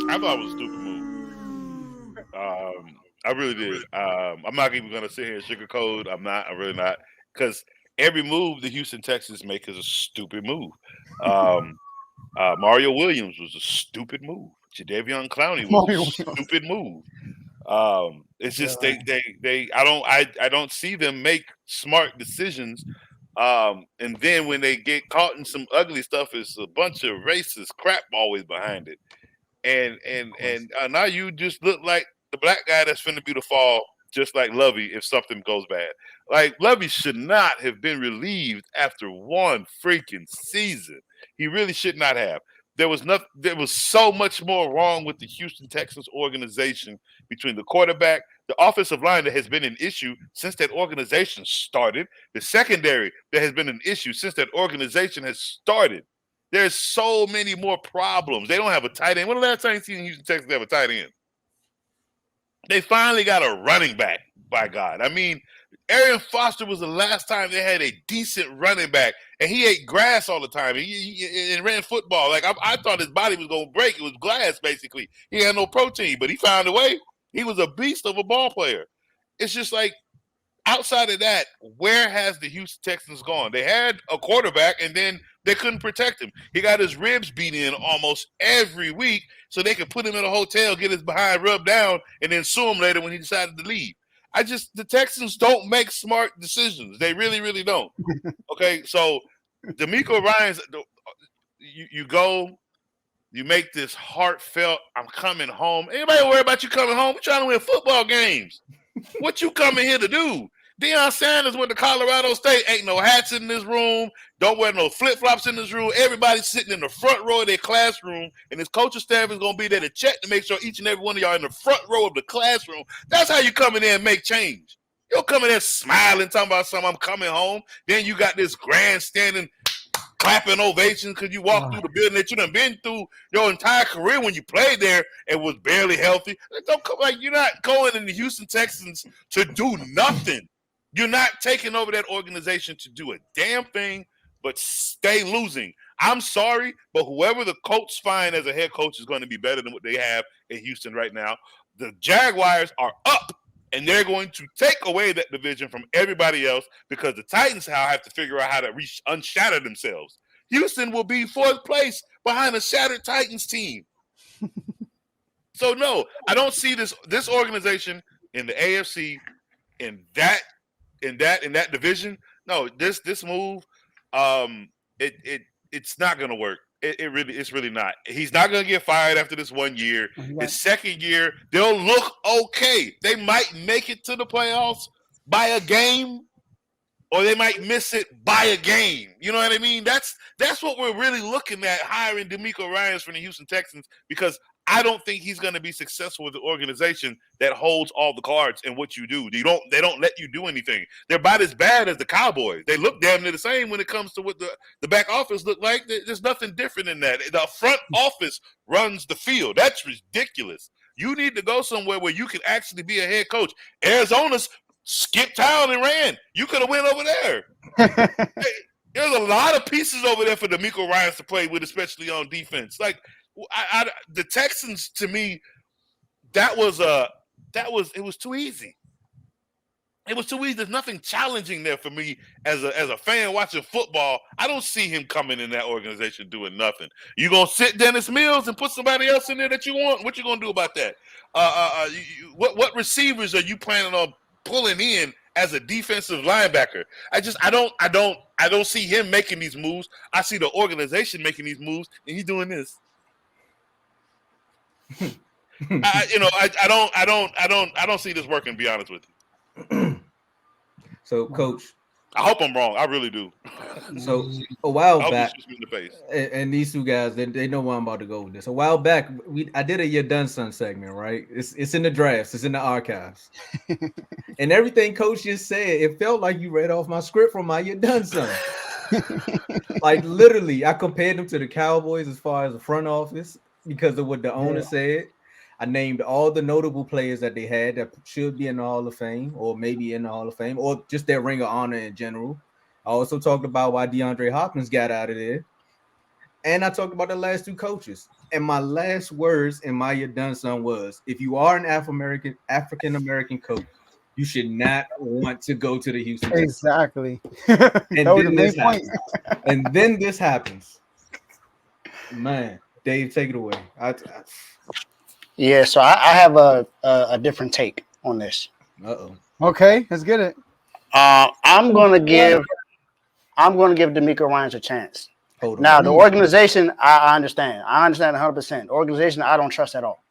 I thought it was a stupid move. I really did. I'm not even gonna sit here and sugarcoat. I'm not. I'm really not. Because every move the Houston Texans make is a stupid move. Um, Mario Williams was a stupid move. Jadeveon Clowney was a Mario Williams. stupid move. It's Yeah, just I don't see them make smart decisions. And then when they get caught in some ugly stuff, it's a bunch of racist crap always behind it. of course. And now you just look like the black guy that's finna be the fall, just like Lovey if something goes bad. Like Lovey should not have been relieved after one freaking season. He really should not have. There was so much more wrong with the Houston Texans organization between the quarterback, the offensive line that has been an issue since that organization started, the secondary that has been an issue since that organization has started. There's so many more problems. They don't have a tight end. When the last time you seen Houston Texans have a tight end? They finally got a running back, by God. I mean, Arian Foster was the last time they had a decent running back, and he ate grass all the time. He ran football. Like I thought his body was gonna break. It was glass basically. He had no protein, but he found a way. He was a beast of a ball player. It's just like outside of that, where has the Houston Texans gone? They had a quarterback, and then they couldn't protect him. He got his ribs beat in almost every week, so they could put him in a hotel, get his behind rubbed down, and then sue him later when he decided to leave. The Texans don't make smart decisions. They really, really don't. Okay, so Demeco Ryan's, you go, you make this heartfelt, I'm coming home. Anybody worry about you coming home? We're trying to win football games. What you coming here to do? Deion Sanders went to Colorado State. Ain't no hats in this room. Don't wear no flip-flops in this room. Everybody's sitting in the front row of their classroom, and his coaching staff is going to be there to check to make sure each and every one of y'all in the front row of the classroom. That's how you come in there and make change. You don't come in there smiling, talking about something, I'm coming home. Then you got this grandstanding clapping ovations because you walked through the building that you done been through your entire career when you played there and was barely healthy. Don't come like you're not going in the Houston Texans to do nothing. You're not taking over that organization to do a damn thing but stay losing. I'm sorry, but whoever the coach find as a head coach is going to be better than what they have in Houston right now. The Jaguars are up, and they're going to take away that division from everybody else because the Titans now have to figure out how to unshatter themselves. Houston will be fourth place behind a shattered Titans team. So no, I don't see this organization in the AFC in that division. No, this move, it's not gonna work. It's really not. He's not gonna get fired after this 1 year. Right. His second year, they'll look okay. They might make it to the playoffs by a game, or they might miss it by a game. You know what I mean? That's what we're really looking at hiring Demeco Ryans from the Houston Texans because I don't think he's going to be successful with the organization that holds all the cards in what you do. They don't let you do anything. They're about as bad as the Cowboys. They look damn near the same when it comes to what the back office look like. There's nothing different in that. The front office runs the field. That's ridiculous. You need to go somewhere where you can actually be a head coach. Arizona's skipped town and ran. You could have went over there. There's a lot of pieces over there for Demeco Ryans to play with, especially on defense. Like the Texans, to me, it was too easy. It was too easy. There's nothing challenging there for me as a fan watching football. I don't see him coming in that organization doing nothing. You gonna sit Dennis Mills and put somebody else in there that you want? What you gonna do about that? What receivers are you planning on pulling in as a defensive linebacker? I don't see him making these moves. I see the organization making these moves, and he's doing this. I don't see this working. To be honest with you. So, Coach, I hope I'm wrong. I really do. So a while I hope back, he shoots me in the face. and these two guys, they know where I'm about to go with this. A while back, I did a "You're Done Son" segment, right? It's in the drafts, it's in the archives, and everything Coach just said, it felt like you read off my script from my "You're Done Son." Like literally, I compared them to the Cowboys as far as the front office because of what the owner said. I named all the notable players that they had that should be in the Hall of Fame, or maybe in the Hall of Fame, or just their ring of honor in general. I also talked about why DeAndre Hopkins got out of there. And I talked about the last two coaches. And my last words in my You're Done Son was, if you are an African American coach, you should not want to go to the Houston Texans. Exactly. That And was the then main this point. happens. And then this happens. Man, Dave, take it away. Yeah, so I have a different take on this. Uh-oh. Okay, let's get it. I'm gonna give Demeco Ryans a chance. Hold on. Now the organization, I understand. I understand 100%. The organization, I don't trust at all.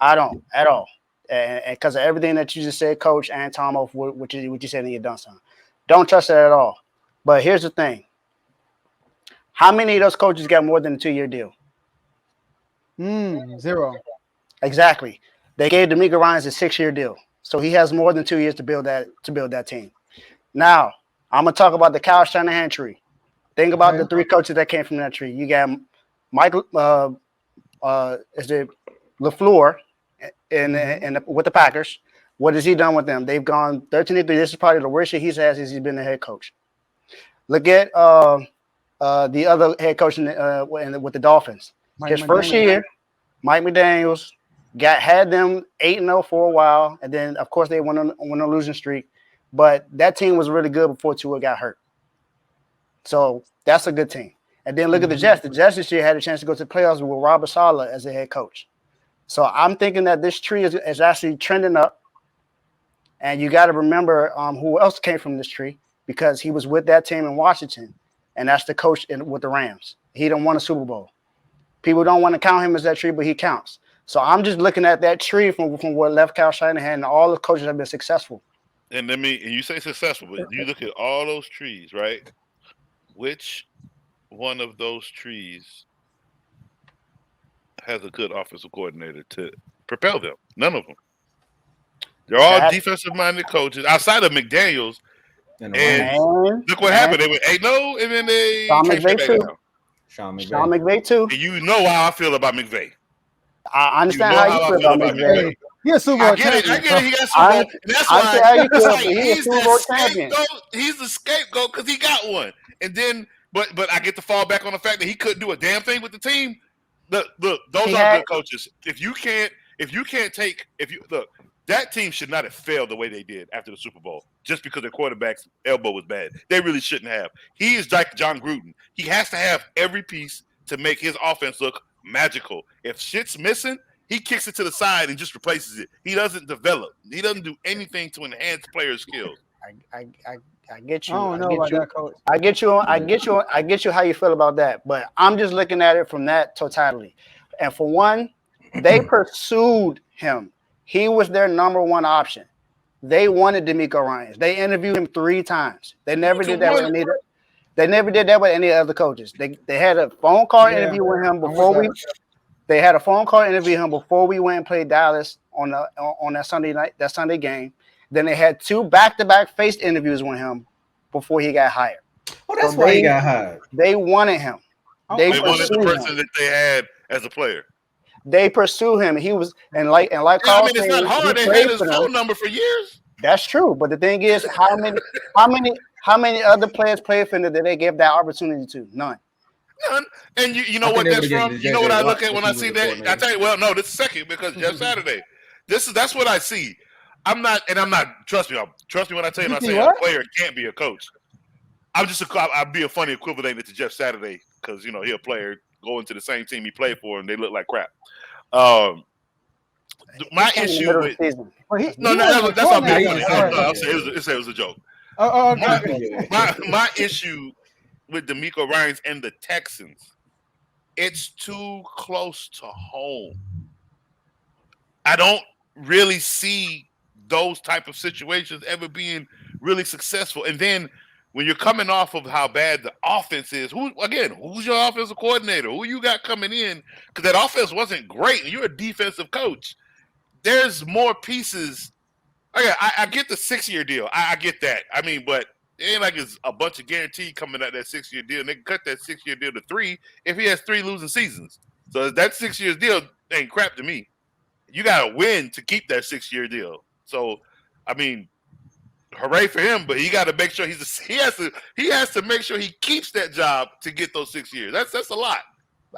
I don't at all, and because of everything that you just said, Coach and Tom, of what you said in your done son, don't trust it at all. But here's the thing: how many of those coaches got more than a 2-year deal? Zero. Exactly. They gave Demeco Ryans a 6-year deal, so he has more than 2 years to build that team. Now I'm gonna talk about the Kyle Shanahan tree. Think about the 3 coaches that came from that tree. You got Michael, is it LaFleur, with the Packers? What has he done with them? They've gone 13-3. This is probably the worst year he's had since he's been the head coach. Look at the other head coach with the Dolphins. His first year, Mike McDaniels had them 8-0 for a while, and then of course they went on a losing streak. But that team was really good before Tua got hurt. So that's a good team. And then look at the Jets. The Jets this year had a chance to go to the playoffs with Robert Saleh as a head coach. So I'm thinking that this tree is actually trending up. And you got to remember who else came from this tree, because he was with that team in Washington, and that's the coach with the Rams. He didn't win a Super Bowl. People don't want to count him as that tree, but he counts. So I'm just looking at that tree from what left Kyle Shanahan, and all the coaches have been successful. And you say successful, but you look at all those trees, right? Which one of those trees has a good offensive coordinator to propel them? None of them. They're all defensive-minded coaches outside of McDaniels. And look what happened. They went 8-0, and then they Sean McVay too. Sean McVay too. And you know how I feel about McVay. I understand how you feel about McVay. He's a Super Bowl champion. I get it. He got Super Bowl. That's why he's the scapegoat because he got one. And then, but I get to fall back on the fact that he couldn't do a damn thing with the team. Look, those are good coaches. If you can't look, that team should not have failed the way they did after the Super Bowl just because their quarterback's elbow was bad. They really shouldn't have. He is like John Gruden. He has to have every piece to make his offense look magical. If shit's missing, he kicks it to the side and just replaces it. He doesn't develop. He doesn't do anything to enhance players' skills. I get you. I don't know about that, Coach. I get you how you feel about that. But I'm just looking at it from that totality. And for one, they pursued him. He was their number one option. They wanted Demeco Ryans. They interviewed him 3 times. They never did that with any. They never did that with any other coaches. They had a phone call interview with him before we. They had a phone call interview him before we went and played Dallas on that Sunday night, that Sunday game. Then they had 2 back-to-back face interviews with him before he got hired. Oh, that's why he got hired. They wanted him. They wanted the person that they had as a player. They pursue him. He was and like Carl it's not hard. They had his phone number for years. That's true. But the thing is, how many other players played for him that they gave that opportunity to? None. And you know what that's from? You know what I look at when I see that? I tell you, well, no, this is second because Jeff Saturday. That's what I see. I'm not. Trust me when I tell you, a player can't be a coach. I'd be a funny equivalent to Jeff Saturday because he's a player going to the same team he played for and they look like crap. My issue with that's not being funny. I'll say it was a joke. My issue with Demeco Ryans and the Texans, it's too close to home. I don't really see those type of situations ever being really successful. And then when you're coming off of how bad the offense is, who's your offensive coordinator? Who you got coming in? Because that offense wasn't great. And you're a defensive coach. There's more pieces. Okay, I get the 6-year deal. I get that. I mean, but it ain't like it's a bunch of guarantee coming out that 6-year deal. And they can cut that 6-year deal to 3 if he has 3 losing seasons. So that 6-year deal ain't crap to me. You got to win to keep that 6-year deal. So, I mean, hooray for him, but he got to make sure he has to make sure he keeps that job to get those 6 years. That's a lot.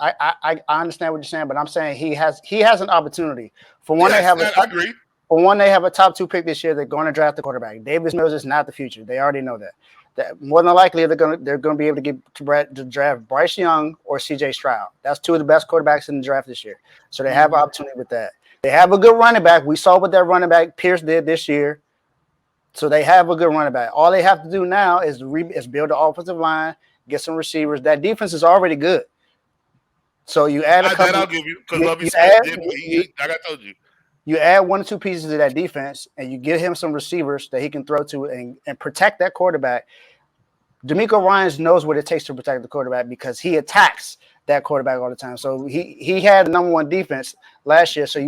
I understand what you're saying, but I'm saying he has an opportunity. For one, Yes, they have I agree. For one, they have a top 2 pick this year. They're going to draft the quarterback. Davis Mills is not the future. They already know that. That more than likely they're going to be able to draft Bryce Young or C.J. Stroud. That's 2 of the best quarterbacks in the draft this year. So they have an opportunity with that. They have a good running back. We saw what that running back Pierce did this year. So they have a good running back. All they have to do now is build the offensive line, get some receivers. That defense is already good. So you add a couple. That I'll give you because Lovie Smith did. Like I told you. You add 1 or 2 pieces of that defense, and you give him some receivers that he can throw to and protect that quarterback. Demeco Ryans knows what it takes to protect the quarterback because he attacks that quarterback all the time. So he had the number 1 defense last year. So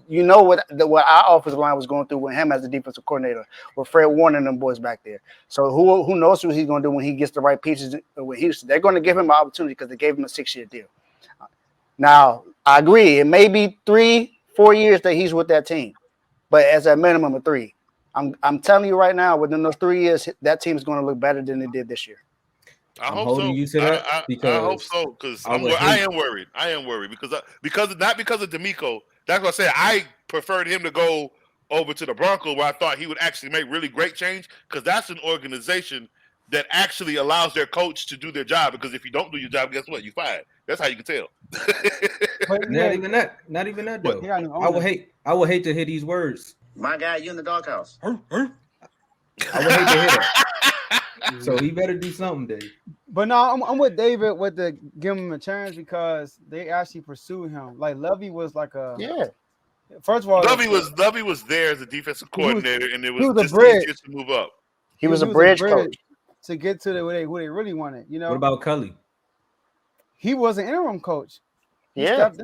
you know what our offensive line was going through with him as the defensive coordinator, with Fred Warner and them boys back there. So who knows what he's going to do when he gets the right pieces with Houston? They're going to give him an opportunity because they gave him a 6-year deal. Now, I agree. It may be 3-4 years that he's with that team, but as a minimum of 3. I'm telling you right now, within those 3 years, that team is going to look better than it did this year. I I'm hope holding so. you to that because I hope so because I am worried. I am worried because not because of Demeco. That's what I said. I preferred him to go over to the Broncos where I thought he would actually make really great change because that's an organization that actually allows their coach to do their job. Because if you don't do your job, guess what? You fired. That's how you can tell. Not even that though. Yeah, I would hate to hear these words. My guy, you in the doghouse. I would hate to hear that. So he better do something, Dave. But no, I'm with David with the give him a chance because they actually pursued him. Like Lovey was like First of all, Lovey was there as a defensive coordinator, and it was just easier to move up. He was a bridge coach to get to who they really wanted. You know. What about Cully? He was an interim coach. He stepped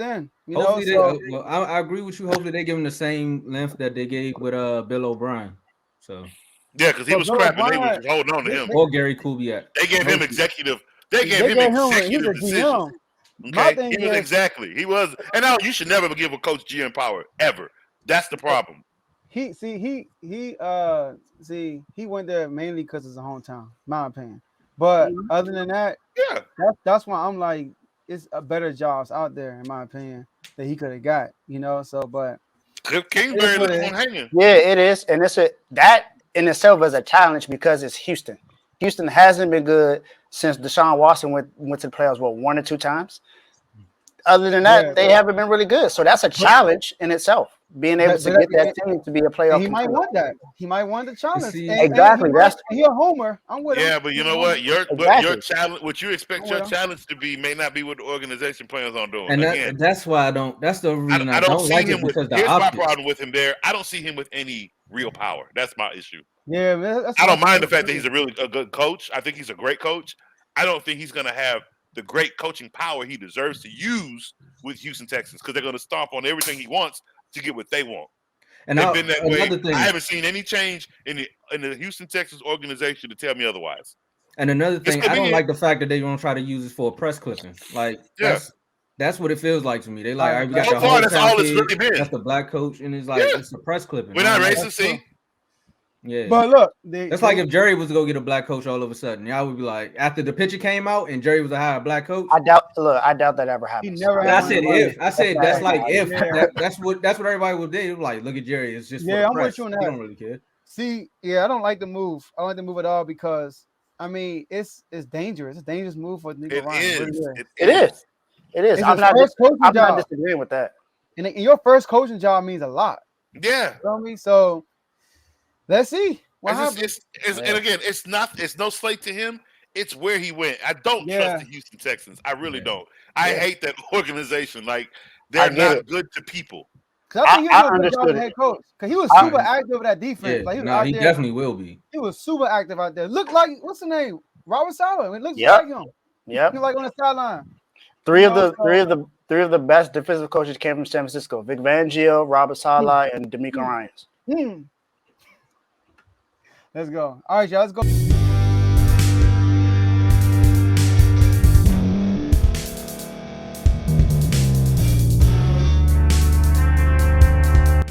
in. You know, I agree with you. Hopefully, they give him the same length that they gave with Bill O'Brien. So yeah, because he was crapping. They were just holding on to him. Or Gary Kubiak. They gave him executive. They gave him executive decisions. Okay, he was, and now you should never give a coach GM power ever. That's the problem. He went there mainly because it's a hometown, my opinion. But other than that, that's why I'm like, it's a better jobs out there, in my opinion, that he could have got. You know, so but Cliff Kingsbury looks on hanging. Yeah, it is, and that in itself is a challenge because it's Houston. Houston hasn't been good since Deshaun Watson went to the playoffs 1 or 2 times. Other than that, they haven't been really good. So that's a challenge in itself. Being able to get that team to be a playoff. He might want that. He might want the challenge. Exactly. He a homer. I'm with him. Yeah, but you know what? Your challenge, what you expect your challenge to be, may not be what the organization plans on doing. And that's why I don't. That's the reason I don't like it because here's my problem with him there. I don't see him with any real power. That's my issue. Yeah, man, I don't mind the fact that he's a good coach. I think he's a great coach. I don't think he's going to have the great coaching power he deserves to use with Houston Texans because they're going to stomp on everything he wants to get what they want. And they've been that way. I haven't seen any change in the Houston Texans organization to tell me otherwise. And another thing, I don't like the fact that they don't try to use it for a press clipping. Like that's what it feels like to me. They like, all right, we got the whole that's all it's really been. That's the black coach, and it's like it's a press clipping. We're not racist, see? Yeah, but look, that's like if Jerry was to go get a black coach all of a sudden. Y'all would be like, after the picture came out and Jerry was to hire a black coach. I doubt that ever happens. I said if. I said that's like if. That's what everybody would do. Like, look at Jerry. It's just I'm with you on that. He don't really care. See, I don't like the move. I don't like the move at all because I mean it's dangerous. It's a dangerous move for Nico Ryan. It is. I'm not disagreeing with that. And your first coaching job means a lot. Yeah. You know what I mean? So let's see what happens. And again, it's no slate to him. It's where he went. I don't trust the Houston Texans. I really don't. I hate that organization. Like they're not good to people. I understood head coach because he was super active with that defense. Yeah, like he definitely will be. He was super active out there. Look like what's the name? Robert Saleh. It looks like him. Yeah, like on the sideline. Three of the best defensive coaches came from San Francisco: Vic Fangio, Robert Saleh, and Demeco Ryans. Let's go. All right, y'all. Let's go.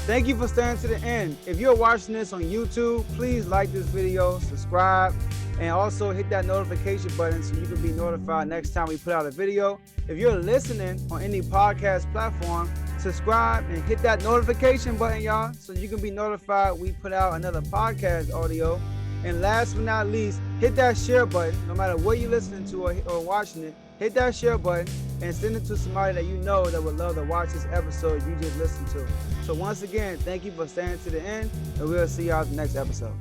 Thank you for staying to the end. If you're watching this on YouTube, please like this video, subscribe, And also hit that notification button so you can be notified next time we put out a video. If you're listening on any podcast platform, subscribe and hit that notification button, y'all, so you can be notified we put out another podcast audio. And last but not least, hit that share button. No matter what you're listening to or watching it, hit that share button and send it to somebody that you know that would love to watch this episode you just listened to. So once again, thank you for staying to the end, and we'll see y'all in the next episode.